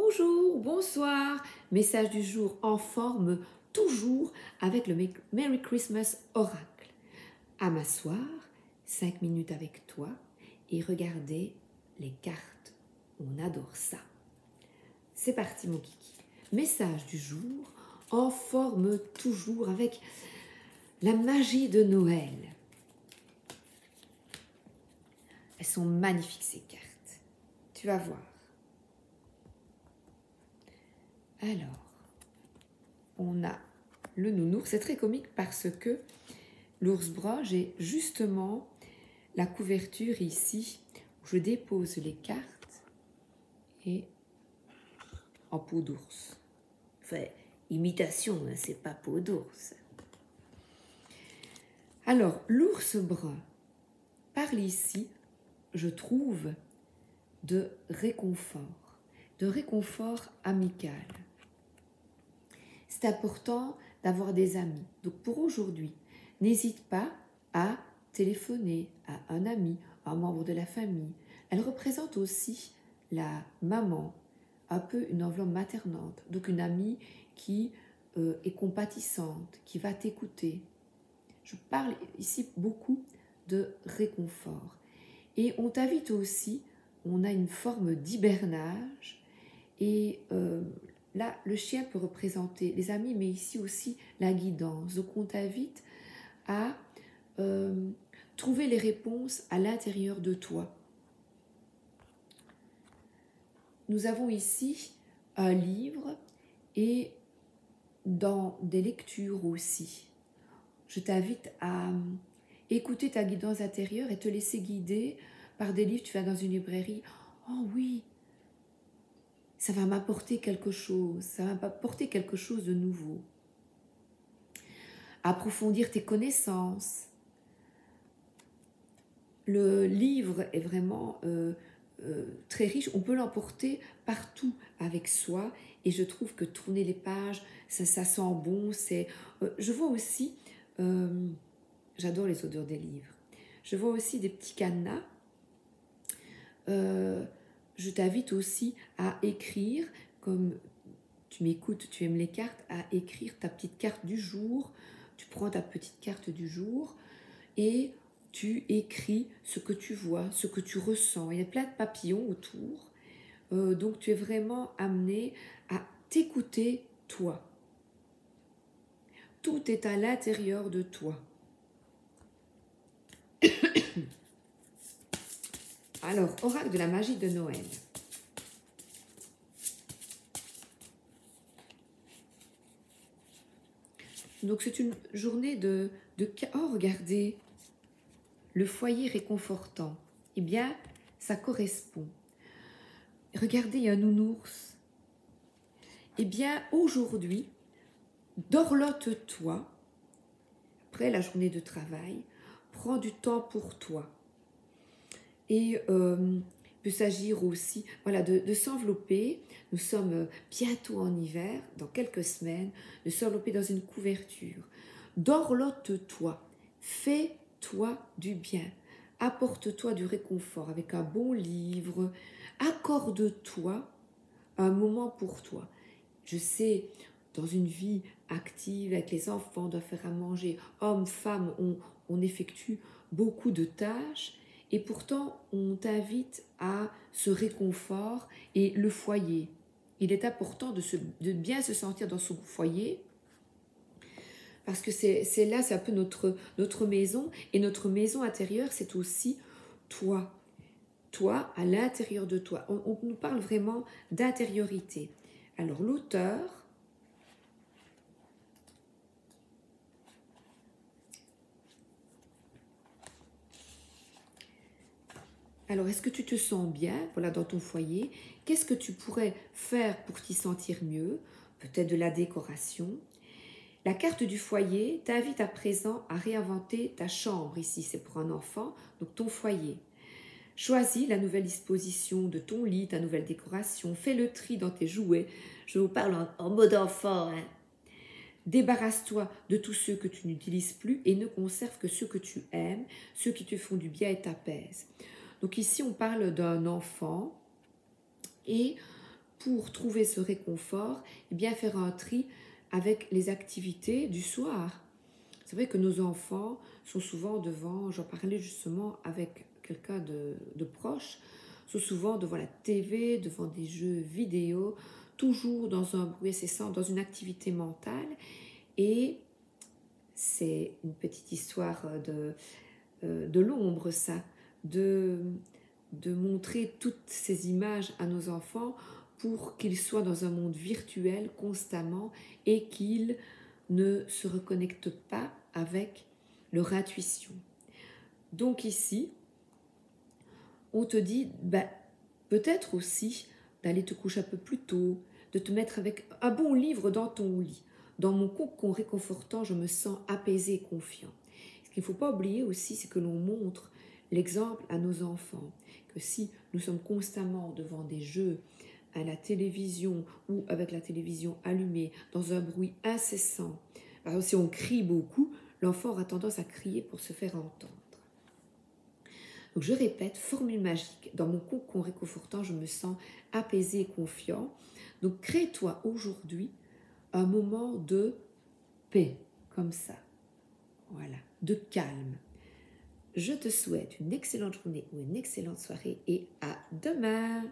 Bonjour, bonsoir, message du jour en forme toujours avec le Merry Christmas Oracle. À m'asseoir, 5 minutes avec toi et regarder les cartes. On adore ça. C'est parti mon kiki. Message du jour en forme toujours avec la magie de Noël. Elles sont magnifiques ces cartes. Tu vas voir. Alors, on a le nounours. C'est très comique parce que l'ours brun, j'ai justement la couverture ici où je dépose les cartes et en peau d'ours. Enfin, imitation, hein, c'est pas peau d'ours. Alors, l'ours brun parle ici, je trouve, de réconfort amical. C'est important d'avoir des amis. Donc pour aujourd'hui, n'hésite pas à téléphoner à un ami, à un membre de la famille. Elle représente aussi la maman, un peu une enveloppe maternante. Donc une amie qui est compatissante, qui va t'écouter. Je parle ici beaucoup de réconfort. Et on t'invite aussi, on a une forme d'hibernage et là, le chien peut représenter les amis, mais ici aussi la guidance. Donc, on t'invite à trouver les réponses à l'intérieur de toi. Nous avons ici un livre et dans des lectures aussi. Je t'invite à écouter ta guidance intérieure et te laisser guider par des livres. Tu vas dans une librairie. Oh oui, ça va m'apporter quelque chose, ça va m'apporter quelque chose de nouveau. Approfondir tes connaissances. Le livre est vraiment très riche, on peut l'emporter partout avec soi et je trouve que tourner les pages, ça sent bon. Je vois aussi, j'adore les odeurs des livres, je vois aussi des petits cadenas. Je t'invite aussi à écrire, comme tu m'écoutes, tu aimes les cartes, à écrire ta petite carte du jour. Tu prends ta petite carte du jour et tu écris ce que tu vois, ce que tu ressens. Il y a plein de papillons autour. Donc tu es vraiment amené à t'écouter toi. Tout est à l'intérieur de toi. Alors, oracle de la magie de Noël. Donc c'est une journée de... Oh, regardez, le foyer réconfortant. Eh bien, ça correspond. Regardez, il y a un nounours. Eh bien, aujourd'hui, dorlote-toi. Après la journée de travail, prends du temps pour toi. Et il peut s'agir aussi de s'envelopper. Nous sommes bientôt en hiver, dans quelques semaines, de s'envelopper dans une couverture. Dorlote-toi, fais-toi du bien, apporte-toi du réconfort avec un bon livre, accorde-toi un moment pour toi. Je sais, dans une vie active avec les enfants, on doit faire à manger, hommes, femmes, on effectue beaucoup de tâches et pourtant on t'invite à ce réconfort et le foyer. Il est important de bien se sentir dans son foyer parce que c'est là, c'est un peu notre maison et notre maison intérieure, c'est aussi toi. Toi, à l'intérieur de toi. On nous parle vraiment d'intériorité. Alors l'auteur, alors est-ce que tu te sens bien dans ton foyer? Qu'est-ce que tu pourrais faire pour t'y sentir mieux? Peut-être de la décoration. La carte du foyer t'invite à présent à réinventer ta chambre. Ici, c'est pour un enfant, donc ton foyer. Choisis la nouvelle disposition de ton lit, ta nouvelle décoration. Fais le tri dans tes jouets. Je vous parle en mode enfant, hein. Débarrasse-toi de tous ceux que tu n'utilises plus et ne conserve que ceux que tu aimes, ceux qui te font du bien et t'apaisent. Donc ici, on parle d'un enfant et pour trouver ce réconfort, eh bien faire un tri avec les activités du soir. C'est vrai que nos enfants sont souvent devant, j'en parlais justement avec quelqu'un de proche, sont souvent devant la TV, devant des jeux vidéo, toujours dans un bruit incessant, dans une activité mentale. Et c'est une petite histoire de l'ombre, ça, de montrer toutes ces images à nos enfants pour qu'ils soient dans un monde virtuel constamment et qu'ils ne se reconnectent pas avec leur intuition. Donc ici, on te dit peut-être aussi d'aller te coucher un peu plus tôt, de te mettre avec un bon livre dans ton lit. Dans mon cocon réconfortant, je me sens apaisé et confiant. Ce qu'il ne faut pas oublier aussi, c'est que l'on montre l'exemple à nos enfants, que si nous sommes constamment devant des jeux, à la télévision ou avec la télévision allumée, dans un bruit incessant, par exemple si on crie beaucoup, l'enfant aura tendance à crier pour se faire entendre. Donc je répète, formule magique, dans mon cocon réconfortant, je me sens apaisé et confiant. Donc crée-toi aujourd'hui un moment de paix, comme ça, voilà, de calme. Je te souhaite une excellente journée ou une excellente soirée et à demain.